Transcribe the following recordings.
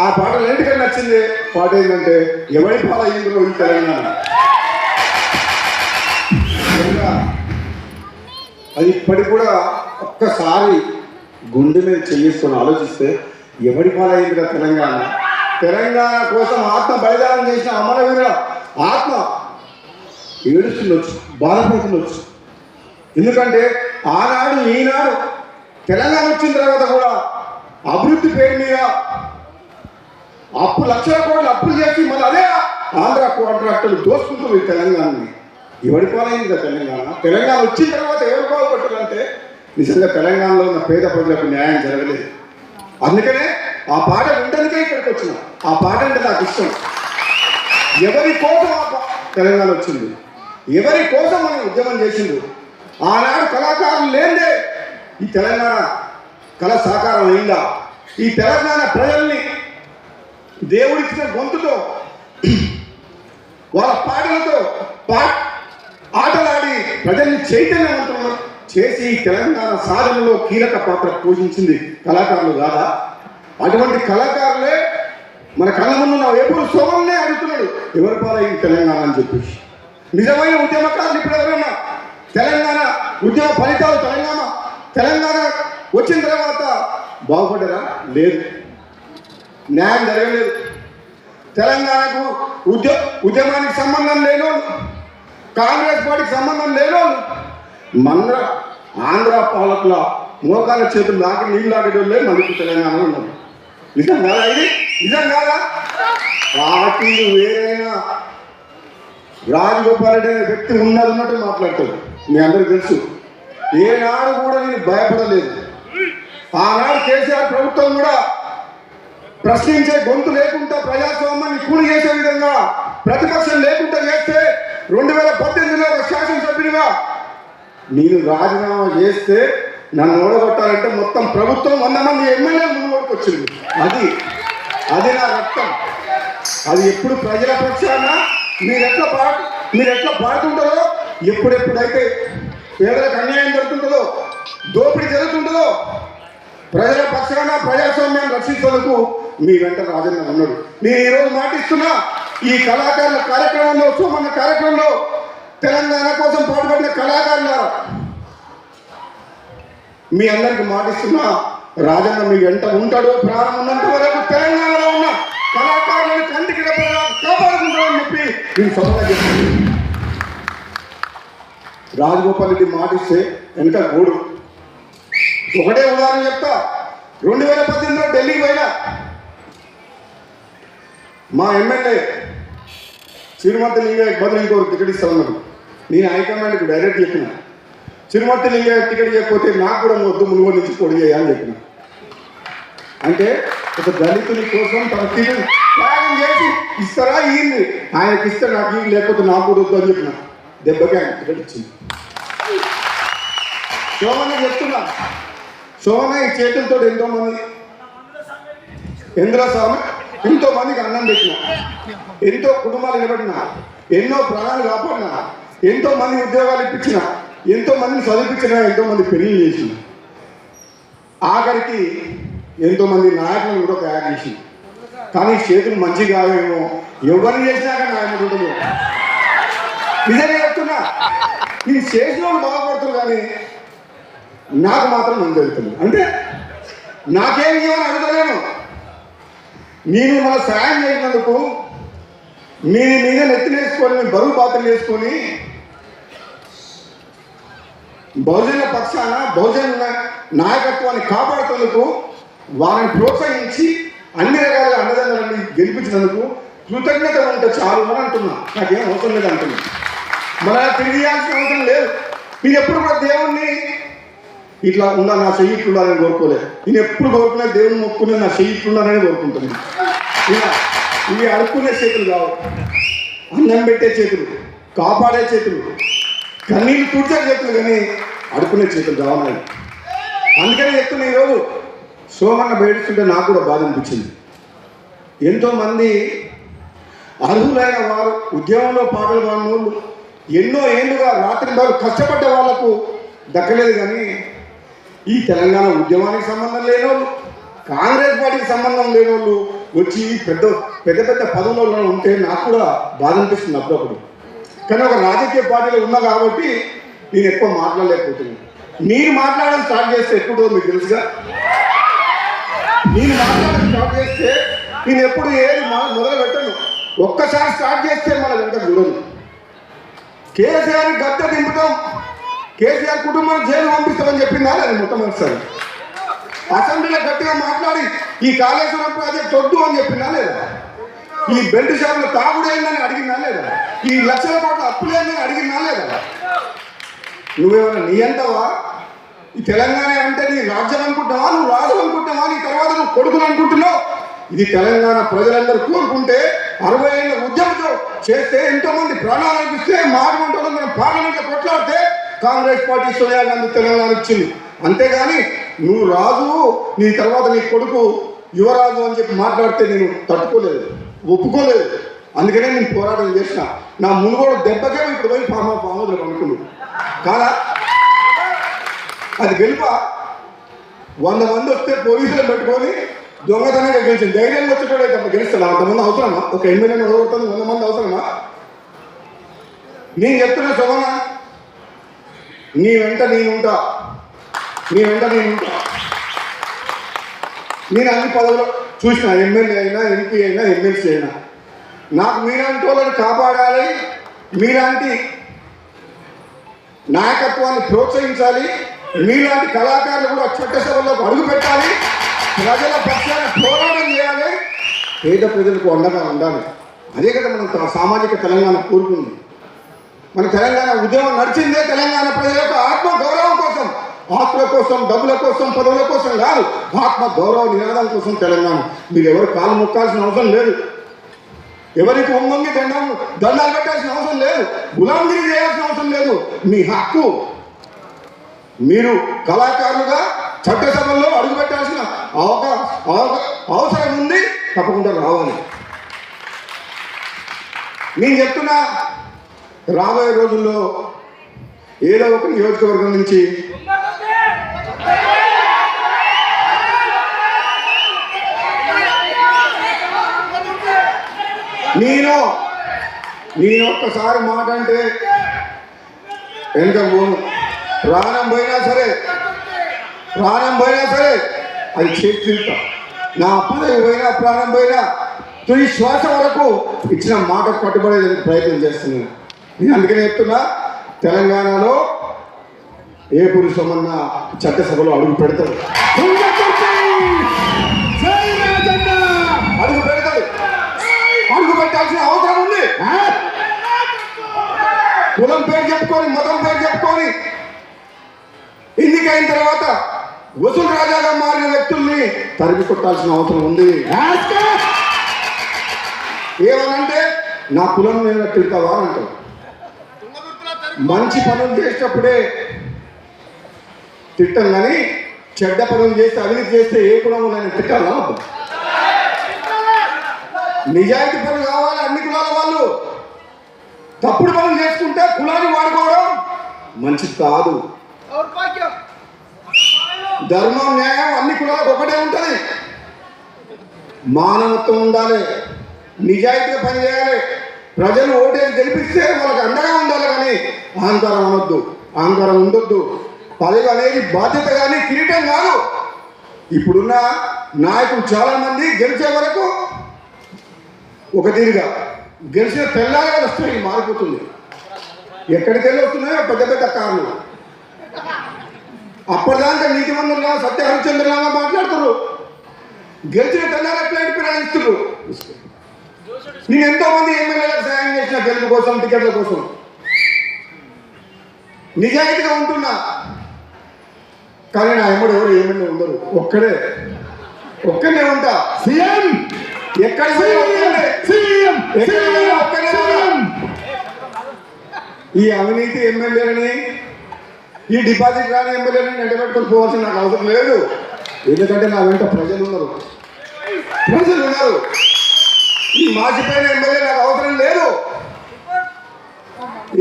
ఆ పాట ఎందుకంటే నచ్చింది పాట ఏంటంటే ఎవరి పాల ఇందులో ఈ తెలంగాణ. అది ఇప్పటికి కూడా ఒక్కసారి గుండె మీద చేసుకొని ఆలోచిస్తే ఎవరి పాలైందిగా తెలంగాణ. తెలంగాణ కోసం ఆత్మ బలిదానం చేసిన అమరవీరుల ఆత్మ ఏడుస్తుండొచ్చు, బాధపడుతుండొచ్చు. ఎందుకంటే ఆనాడు ఈనాడు తెలంగాణ వచ్చిన తర్వాత కూడా అభివృద్ధి పేరు మీద లక్షల కోట్లు అప్పులు చేసి మళ్ళీ అదే ఆంధ్ర కాంట్రాక్టర్లు దోసుకుంటుంది తెలంగాణని. ఎవరి పాలైందిగా తెలంగాణ. తెలంగాణ వచ్చిన తర్వాత ఎవరు బాగుపట్టాలంటే నిజంగా తెలంగాణలో ఉన్న పేద ప్రజలకు న్యాయం జరగలేదు. అందుకనే ఆ పాట వినడానికే ఇక్కడికి వచ్చిన. ఆ పాట అంటే నాకు ఇష్టం. ఎవరి కోసం తెలంగాణ వచ్చింది, ఎవరి కోసం మనం ఉద్యమం చేసిండు. ఆనాడు కళాకారులు లేదే ఈ తెలంగాణ కళ సాకారం అయిందా? ఈ తెలంగాణ ప్రజల్ని దేవుడిచ్చిన గొంతుతో వాళ్ళ పాటలతో ఆటలాడి ప్రజల్ని చైతన్యవంతులు చేసి తెలంగాణ సాధనలో కీలక పాత్ర పోషించింది కళాకారులు కాదా? అటువంటి కళాకారులే మన కళ్ళ ముందున్న వేపుడు సోమన్నే అడుగుతున్నాడు ఎవరి పాలైంది తెలంగాణ అని చెప్పేసి. నిజమైన ఉద్యమకారులు ఇప్పుడు ఎవరైనా తెలంగాణ ఉద్యమ ఫలితాలు తెలంగాణ వచ్చిన తర్వాత బాగుపడ్డారా? లేదు, న్యాయం జరగలేదు. తెలంగాణకు ఉద్యమానికి సంబంధం లేనోళ్ళు, కాంగ్రెస్ పార్టీకి సంబంధం లేనోళ్ళు ఆంధ్ర పాలకుల మోకాల చేతులు దాకా నీళ్ళు లాగేటోళ్ళే మనకు తెలంగాణలో ఉన్నారు. నిజం కాదా? ఇది నిజం కాదా? పార్టీలు వేరైనా రాజగోపాల్ రెడ్డి అనే వ్యక్తి ఉన్నట్టు మాట్లాడతాడు. మీ అందరికీ తెలుసు. ఏనాడు కూడా నేను భయపడలేదు. ఆనాడు కేసీఆర్ ప్రభుత్వం కూడా ప్రశ్నించే గొంతు లేకుండా ప్రజాస్వామ్యాన్ని కూలి చేసే విధంగా ప్రతిపక్షం లేకుండా చేస్తే 2018లో ఒక శాసనసభ్యునిగా నేను రాజీనామా చేస్తే నన్ను ఓడగొట్టాలంటే మొత్తం ప్రభుత్వం 100 మంది ఎమ్మెల్యేలు ముందుకు వచ్చింది. అది నా రక్తం. అది ఎప్పుడు ప్రజల పక్షాన మీరెట్లా పాడుతుంటారో, ఎప్పుడైతే పేదలకు అన్యాయం జరుగుతుంటుందో, దోపిడీ జరుగుతుంటుందో, ప్రజల పక్షాన ప్రజాస్వామ్యాన్ని రక్షించేందుకు మీ వెంట రాజన్న ఉన్నాడు. నేను ఈరోజు మాటిస్తున్నా, ఈ కళాకారుల కార్యక్రమంలో సోమన్న కార్యక్రమంలో తెలంగాణ కోసం పాటుపడిన కళాకారుల మీ అందరికి మాటిస్తున్నా, రాజన్న మీ వెంట ఉంటాడు. ప్రాణం ఉన్నంత వరకు తెలంగాణలో ఉన్న కళాకారులను కంటికి కాపాడుకుంటామని చెప్పి నేను సొంతంగా చెప్తాను. రాజగోపాల్ రెడ్డి మాటిస్తే వెనక గోడు. ఒకటే ఉదాహరణ చెప్తా. 2018లో ఢిల్లీకి పోయినా మా ఎమ్మెల్యే చిరుమర్తి లింగయ్య బదులు ఇంకొకరు టికెట్ ఇస్తా ఉన్నాడు. నేను హైకమాండ్కి డైరెక్ట్ చెప్పిన, చిరుమర్తి లింగయ్య టికెట్ చెప్పకపోతే నాకు కూడా వద్దు, మునుగోడు నుంచి పొడి చేయాలని చెప్పిన. అంటే ఒక దళితుని కోసం తన టికెట్ త్యాగం చేసి ఇస్తారా ఈయన్ని, ఆయనకి ఇస్తే నాకు ఈ లేకపోతే నాకు కూడా వద్దు అని చెప్పిన. దెబ్బకి ఆయన టికెట్ ఇచ్చింది. సోమన్న చెప్తున్నా, సోమన్న ఈ చేతులతో ఎంతోమంది స్వామి ఎంతో మందికి అన్నం పెట్టిన, ఎంతో కుటుంబాలు నిలబడిన, ఎన్నో ప్రాణాలు కాపాడిన, ఎంతో మంది ఉద్యోగాలు ఇప్పించిన, ఎంతో మందిని చదివించిన, ఎంతో మంది పెళ్లి చేసిన, ఆఖరికి ఎంతో మంది నాయకులను కూడా తయారు చేసింది. కానీ చేతులు మంచిగా కావేమో, ఎవరిని చేసినాక నాయకుడు ఉండదు. నిజంగా చెప్తున్నా, ఈ చేసిన వాళ్ళు బాగుపడుతున్నారు కానీ నాకు మాత్రం మంది జరుగుతుంది. అంటే నాకేం ఇవ్వని అడుగుతలేను. నేను మన సాయం చేసినందుకు మీద నెత్తినేసుకొని, బరువు బాధ్యతలు వేసుకొని బహుజనుల పక్షాన బహుజనుల నాయకత్వాన్ని కాపాడుతున్నందుకు, వారిని ప్రోత్సహించి అన్ని రకాలుగా అండదండలన్నీ గెలిపించినందుకు కృతజ్ఞత ఉంటే చాలు అని అంటున్నా. నాకేం అవసరం లేదు అంటున్నా. మన తిరిగి ఇవ్వాల్సిన అవసరం లేదు. నేను ఎప్పుడు కూడా దేవుణ్ణి ఇట్లా ఉందా నా చెయ్యి ఇట్లుండాలని కోరుకోలేదు. నేను ఎప్పుడు కోరుకునే దేవుని మొక్కునే నా చెయ్యి ఇట్లుండాలని కోరుకుంటున్నాను. ఇవి అడుక్కునే చేతులు కావు, అన్నం పెట్టే చేతులు, కాపాడే చేతులు, కన్నీళ్ళు తుడిచే చేతులు, కానీ అడుక్కునే చేతులు కావాలి. అందుకనే చెప్తున్నా, ఈరోజు సోమన్న బయటిస్తుంటే నాకు కూడా బాధ అనిపించింది. ఎంతోమంది అర్హులైన వారు, ఉద్యమంలో పాటలు పాడిన వాళ్ళు, ఎన్నో ఏళ్ళుగా రాత్రి వారు కష్టపడ్డ వాళ్లకు దక్కలేదు. కానీ ఈ తెలంగాణ ఉద్యమానికి సంబంధం లేనోళ్ళు, కాంగ్రెస్ పార్టీకి సంబంధం లేనోళ్ళు వచ్చి పెద్ద పెద్ద పెద్ద పదవులలో ఉంటే నాకు కూడా బాధ అనిపిస్తుంది అప్పుడప్పుడు. కానీ ఒక రాజకీయ పార్టీలో ఉన్నా కాబట్టి నేను ఎక్కువ మాట్లాడలేకపోతున్నాను. నేను మాట్లాడడం స్టార్ట్ చేస్తే ఎప్పుడో మీకు తెలుసుగా. నేను మాట్లాడడం స్టార్ట్ చేస్తే నేను ఎప్పుడు ఏది మొదలు పెట్టను. ఒక్కసారి స్టార్ట్ చేస్తే మన వెంట చూడను. కేసీఆర్ గద్దె దింపుతాం, కేసీఆర్ కుటుంబాన్ని జైలు పంపిస్తామని చెప్పిందా అది మొట్టమొదటిసారి. అసెంబ్లీలో గట్టిగా మాట్లాడి ఈ కాళేశ్వరం ప్రాజెక్ట్ వద్దు అని చెప్పిందా లేదా? ఈ బెల్ట్ షాపులో తాగుడైందని అడిగిందా లేదా? ఈ లక్షల కోట్ల అప్పులేందని అడిగిందా లేదా? నువ్వేమన్నా నీ అంతవా? ఈ తెలంగాణ అంటే నీ రాజ్యం అనుకుంటున్నావా, నువ్వు రాజు అనుకుంటున్నావా, నీ తర్వాత నువ్వు కొడుకుని అనుకుంటున్నావు? ఇది తెలంగాణ ప్రజలందరూ కోరుకుంటే 60 ఏళ్ళ ఉద్యమంతో చేస్తే ఎంతో మంది ప్రాణాలు అనిపిస్తే మాట్లాడుతూ మనం పార్లమెంట్లో కొట్లాడితే కాంగ్రెస్ పార్టీ సోనియా గాంధీ తెలంగాణ ఇచ్చింది. అంతేగాని నువ్వు రాజు నీ తర్వాత నీ కొడుకు యువరాజు అని చెప్పి మాట్లాడితే నేను తట్టుకోలేదు, ఒప్పుకోలేదు. అందుకనే నేను పోరాటం చేసిన. నా మునుగోడు దెబ్బకే ఇప్పుడు పోయి పాములు అనుకున్నాను కాదా? అది గెలుప. 100 మంది వస్తే పోలీసులు పెట్టుకొని దొంగతనంగా గెలిచింది. ధైర్యంగా వచ్చేటోడైతే అప్పుడు గెలుస్తాను. అంతమంది అవసరమా? ఒక ఎమ్మెల్యేని ఓడగొడుతుంది 100 మంది అవసరమా? నేను చెప్తున్నా శోభన, నీ వెంట నేనుంటా. నేను అన్ని పదవులు చూసిన, ఎమ్మెల్యే అయినా, ఎంపీ అయినా, ఎమ్మెల్సీ అయినా. నాకు మీలాంటి వాళ్ళని కాపాడాలి, మీలాంటి నాయకత్వాన్ని ప్రోత్సహించాలి, మీలాంటి కళాకారులు కూడా చట్టసభల్లోకి అడుగు పెట్టాలి, ప్రజల పక్షాన పోరాటం చేయాలి, పేద ప్రజలకు అండగా ఉండాలి. అదే కదా మనం సామాజిక తెలంగాణ కోరుకుంది. మన తెలంగాణ ఉద్యమం నడిచిందే తెలంగాణ ప్రజల యొక్క ఆత్మ గౌరవం కోసం, ఆస్తుల కోసం, డబ్బుల కోసం, పదవుల కోసం కాదు, ఆత్మ గౌరవ నినాదం కోసం తెలంగాణ. మీరు ఎవరు కాలు మొక్కాల్సిన అవసరం లేదు, ఎవరికి ఒంగొంగి దండాలు పెట్టాల్సిన అవసరం లేదు, గులాంగిరి చేయాల్సిన అవసరం లేదు. మీ హక్కు. మీరు కళాకారులుగా చట్టసభల్లో అడుగుపెట్టాల్సిన అవసరం ఉంది, తప్పకుండా రావాలి. నేను చెప్తున్నా, రాబోయే రోజుల్లో ఏదో ఒక నియోజకవర్గం నుంచి నేను ఒక్కసారి మాట అంటే వెనుక పోను. ప్రాణం పోయినా సరే అది చేసి తీరుతా. నా పదవి పోయినా, ప్రాణం పోయినా, తుది శ్వాస వరకు ఇచ్చిన మాట కట్టుబడే ప్రయత్నం చేస్తున్నాను. నేను అందుకనే చెప్తున్నా, తెలంగాణలో ఏ పురుషమన్న చట్టసభలో అడుగు పెడతాడు, అడుగు పెట్టాల్సిన అవసరం ఉంది. కులం పేరు చెప్పుకొని, మతం పేరు చెప్పుకొని ఎన్నికైన తర్వాత వసూలు రాజాగా మారిన వ్యక్తుల్ని తరిమి కొట్టాల్సిన అవసరం ఉంది. ఏమనంటే నా కులం నేను తిడతావా అంటారు. మంచి పనులు చేసేటప్పుడే తిట్టం, కానీ చెడ్డ పనులు చేస్తే, అవినీతి చేస్తే ఏ కులంలో నేను తిట్టాలా? నిజాయితీ పనులు కావాలి అన్ని కులాల వాళ్ళు. తప్పుడు పనులు చేసుకుంటే కులాన్ని వాడుకోవడం మంచిది కాదు. ధర్మం, న్యాయం అన్ని కులాలకు ఒకటే ఉంటుంది. మానవత్వం ఉండాలి, నిజాయితీగా పనిచేయాలి. ప్రజలు ఓటేసి గెలిపిస్తే వాళ్ళకి అండగా ఉండాలి, కానీ అహంకారం అనొద్దు, అహంకారం ఉండొద్దు. పదవి అనేది బాధ్యత కానీ కిరీటం కాదు. ఇప్పుడున్న నాయకులు చాలామంది గెలిచే వరకు ఒక తీరుగా, గెలిచిన తెల్లారే వస్తాయి మారిపోతుంది. ఎక్కడికి వెళ్ళి వస్తున్నాయో పెద్ద పెద్ద కార్లు. అప్పటిదాకా నీతిమంతులుగా సత్యహరిచంద్రలాగా మాట్లాడుతున్నారు, గెలిచిన తెల్లారే ప్లేట్ ఫిరాయిస్తున్నారు. నేను ఎంతో మంది ఎమ్మెల్యేలకు సాయం చేసిన గెలుపు కోసం, టికెట్ల కోసం. నిజాయితీగా ఉంటున్నా, కానీ నా ఎమ్మడు ఎవరు ఎమ్మెల్యే ఉండరు. ఒక్కనే ఉంటా. సీఎం ఎక్కడ ఈ అవినీతి ఎమ్మెల్యేలని, ఈ డిపాజిట్ రాని ఎమ్మెల్యేలని ఎండబెట్టుకొని పోవాల్సిన నాకు అవసరం లేదు. ఎందుకంటే నా వెంట ప్రజలు ఉన్నారు. ఈ మాసిపోయిన ఎమ్మెల్యే నాకు అవసరం లేదు.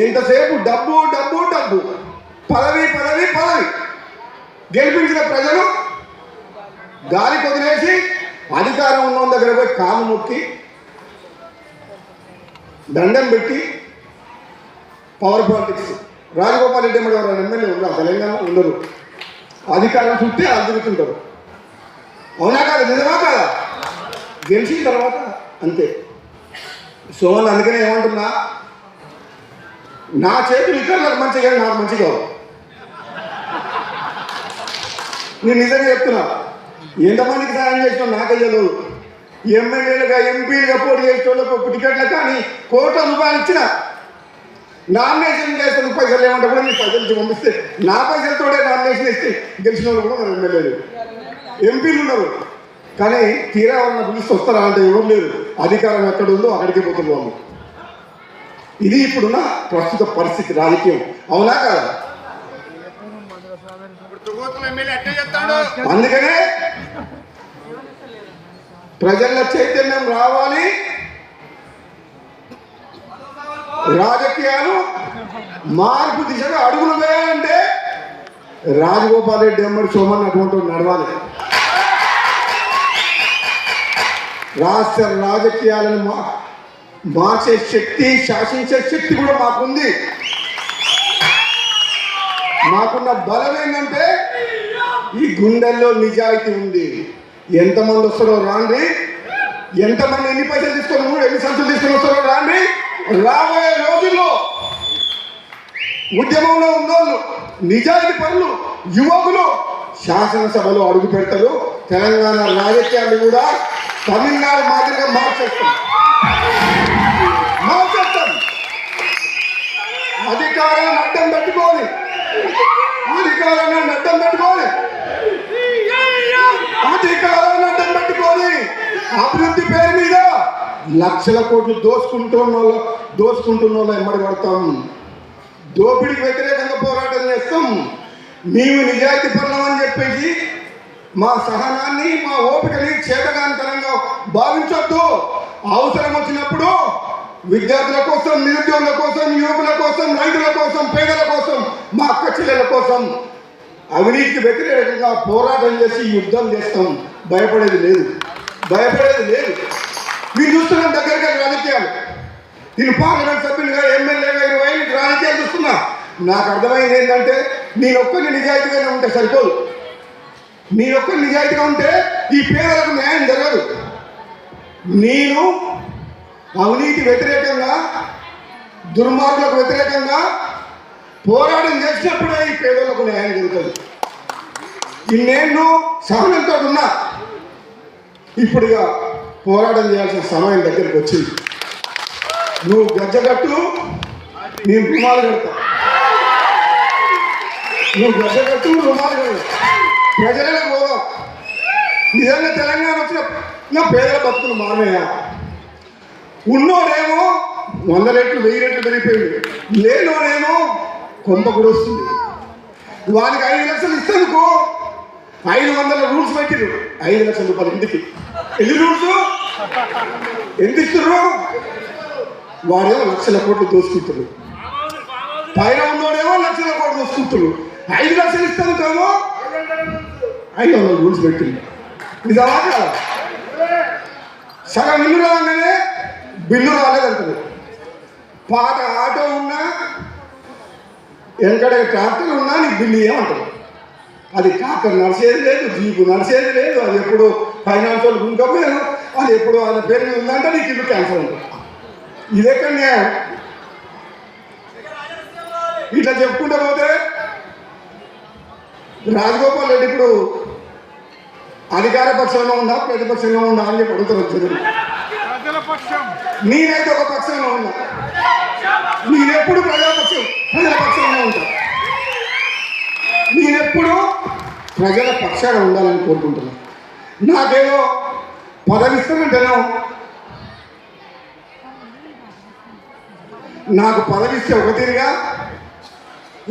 ఎంతసేపు డబ్బు డబ్బు డబ్బు, పదవి పదవి పదవి. గెలిపించిన ప్రజలు గాలి కొదిలేసి అధికారం ఉన్న దగ్గర పోయి కాలు మొక్కి దండం పెట్టి పవర్ పాలిటిక్స్. రాజగోపాల్ రెడ్డి మరి ఎవరైనా ఎమ్మెల్యే ఉన్నారు తెలంగాణ? ఉండరు. అధికారం చుట్టే తిరుగుతుంటారు. అవునా కాదు? నిజమా కాదా? గెలిచిన తర్వాత అంతే. సో అందుకనే ఏమంటున్నా, నా చేతులు ఇతరులకు మంచిగా నాకు మంచిగా. నేను నిజంగా చెప్తున్నా, ఎంతమందికి సాయం చేసినా నాకే తెలియదు. ఎమ్మెల్యేలుగా ఎంపీలుగా పోటీ చేసేటోళ్ళకు టికెట్లు కానీ కోట్ల రూపాయలు ఇచ్చిన నామినేషన్ చేస్తే పైసలు ఏమంటే కూడా మీరు పైసలు ఇచ్చి పంపిస్తే నా పైసలతోనే నామినేషన్ ఇస్తే గెలిచిన వాళ్ళు కూడా మన ఎమ్మెల్యేలు ఎంపీలు ఉన్నారు. కానీ తీరా ఉన్న పిలిచి వస్తారా అంటే ఎవరు లేదు. అధికారం ఎక్కడ ఉందో అక్కడికి పోతుంది వాళ్ళు. ఇది ఇప్పుడున్న ప్రస్తుత పరిస్థితి రాజకీయం. అవునా కాదా? అందుకనే ప్రజల చైతన్యం రావాలి. రాజకీయాలు మార్పు దిశగా అడుగులు వేయాలంటే రాజగోపాల్ రెడ్డి ఎమ్మడి సోమన్ అటువంటి నడవాలి. రాష్ట్ర రాజకీయాలను మార్చే శక్తి, శాసించే శక్తి కూడా మాకుంది. మాకున్న బలం ఏంటంటే ఈ గుండెల్లో నిజాయితీ ఉంది. ఎంతమంది వస్తారో రాండి, ఎంతమంది ఎన్ని పైసలు తీసుకొని ఎన్ని సంచులు తీసుకొని వస్తారో రాండి. రాబోయే రోజుల్లో ఉద్యమంలో ఉన్నోళ్ళు, నిజాయితీ పనులు, యువకులు శాసనసభలో అడుగు పెడతారు. తెలంగాణ రాజకీయాలు కూడా తమిళనాడు మాదిరిగా మార్చేస్తాం. అధికారాన్ని అడ్డం పెట్టుకోవాలి, అధికారాన్ని అడ్డం పెట్టుకోవాలి, అధికారాన్ని అడ్డం పెట్టుకోవాలి. అభివృద్ధి పేరు మీద లక్షల కోట్లు దోసుకుంటున్న వాళ్ళు ఎమ్మడి పడతాం. దోపిడికి వ్యతిరేకంగా పోరాటం చేస్తాం. నీవు నిజాయితీ పరులమని చెప్పేసి మా సహనాన్ని, మా ఓపికని చేతగానితనంగా భావించొద్దు. అవసరం వచ్చినప్పుడు విద్యార్థుల కోసం, నిరుద్యోగుల కోసం, యువకుల కోసం, రైతుల కోసం, పేదల కోసం, మా అక్క చెల్లెల కోసం అవినీతికి వ్యతిరేకంగా పోరాటం చేసి యుద్ధం చేస్తాం. భయపడేది లేదు, భయపడేది లేదు. మీరు చూస్తున్నాం దగ్గరగా రాజకీయాలు. నేను పార్లమెంట్ సభ్యునిగా, ఎమ్మెల్యేగా 20 ఏళ్ళకి రాజకీయాలు చూస్తున్నా. నాకు అర్థమైంది ఏంటంటే నేను ఒక్కరిని నిజాయితీగానే ఉంటే సరిపోదు. నేను ఒక్కరి నిజాయితీగా ఉంటే ఈ పేదలకు న్యాయం జరగదు. నేను అవినీతి వ్యతిరేకంగా, దుర్మార్గులకు వ్యతిరేకంగా పోరాటం చేసినప్పుడే ఈ పేదలకు న్యాయం జరుగుతుంది. ఇన్నేళ్ళు సహనంతో ఉన్నా, ఇప్పుడుగా పోరాటం చేయాల్సిన సమయం దగ్గరికి వచ్చింది. నువ్వు గజ్జగట్టు, నేను రుమాలు కడతా. నువ్వు గజ్జగట్టు, రుమాలు కడతా. ప్రజలకు పోదాం. నిజంగా తెలంగాణ వచ్చిన పేదల బతుకులు మారయ్యా. ఉన్నోడేమో 100 రెట్లు 1000 రెట్లు పెరిగిపోయింది, లేనోడేమో కొంప కూడా వస్తుంది. వానికి 5 లక్షలు ఇస్తేందుకు 500 రూల్స్ పెట్టిరు. 5 లక్షల రూపాయలు ఇంటికి. ఎన్ని రూల్స్ ఎంత ఇస్తున్నారు? వాడేమో లక్షల కోట్లు దోసుకుంటారు. పైన ఉన్నోడేమో లక్షల కోట్లు దోసుకుంటారు. 5 లక్షలు ఇస్తేందుకేమో 500 రూల్స్ పెట్టింది. నిజమా కాదా? సగం ఇల్లు రాగానే బిల్లు రాలేదంటారు. పాత ఆటో ఉన్నా, వెనకడ ట్రాక్టర్ ఉన్నా నీకు బిల్లు ఏమంటారు? అది ట్రాక్టర్ నడిచేది లేదు, జీపు నడిచేది లేదు. అది ఎప్పుడు ఫైనాన్స్ వాళ్ళు గుంకపోయారు, అది ఎప్పుడు ఆయన పేరు మీద ఉందంటే నీకు ఇల్లు క్యాన్సర్ ఉంటుంది. ఇదెక్కడ న్యాయం? ఇట్లా చెప్పుకుంటూ పోతే రాజగోపాల్ రెడ్డి ఇప్పుడు అధికార పక్షంలో ఉందా, ప్రతిపక్షంలో ఉందా అని చెప్పి అడుగుతారు. నేనైతే ఒక పక్షంలో ఉన్నా. నేనెప్పుడు ప్రజల పక్షంలో ఉంటా. నేనెప్పుడు ప్రజల పక్షాన ఉండాలని కోరుకుంటున్నా. నాకేదో పదవిస్తానంటేనో, నాకు పదవిస్తే ఒక తీరుగా,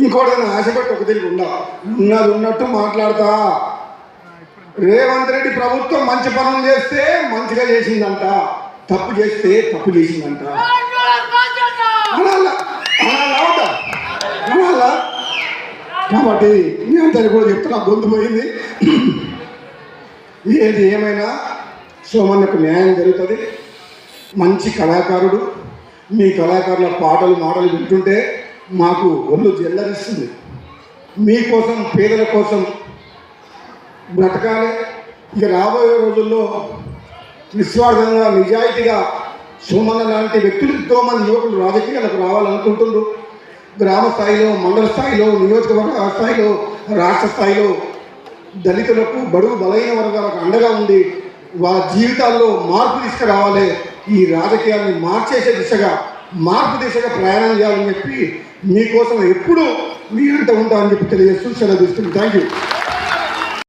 ఇంకోటి ఆశపెట్టి ఒక తీరుగా ఉన్నది ఉన్నట్టు మాట్లాడతా. రేవంత్ రెడ్డి ప్రభుత్వం మంచి పనులు చేస్తే మంచిగా చేసిందంట, తప్పు చేస్తే తప్పు చేసిందంట అనాలా. కాబట్టి మీ అందరికీ కూడా చెప్తున్నా, గొంతు పోయింది. ఏది ఏమైనా సోమన్నకు న్యాయం జరుగుతుంది. మంచి కళాకారుడు. మీ కళాకారుల పాటలు మాటలు వింటుంటే మాకు ఒళ్ళు జల్లరిస్తుంది. మీకోసం పేదల కోసం బ్రతకాలి. ఇక రాబోయే రోజుల్లో నిస్వార్థంగా నిజాయితీగా సోమన్న లాంటి వ్యక్తులు ఎంతోమంది యువకులు రాజకీయాలకు రావాలనుకుంటున్నారు. గ్రామ స్థాయిలో, మండల స్థాయిలో, నియోజకవర్గ స్థాయిలో, రాష్ట్ర స్థాయిలో దళితులకు, బడుగు బలైన వర్గాలకు అండగా ఉండి వాళ్ళ జీవితాల్లో మార్పు తీసుకురావాలి. ఈ రాజకీయాన్ని మార్చేసే దిశగా, మార్పు దిశగా ప్రయాణం చేయాలని చెప్పి మీకోసం ఎప్పుడూ మీ అంట ఉంటామని చెప్పి తెలియజేస్తూ సెలవు తీసుకుంటాను. Thank you.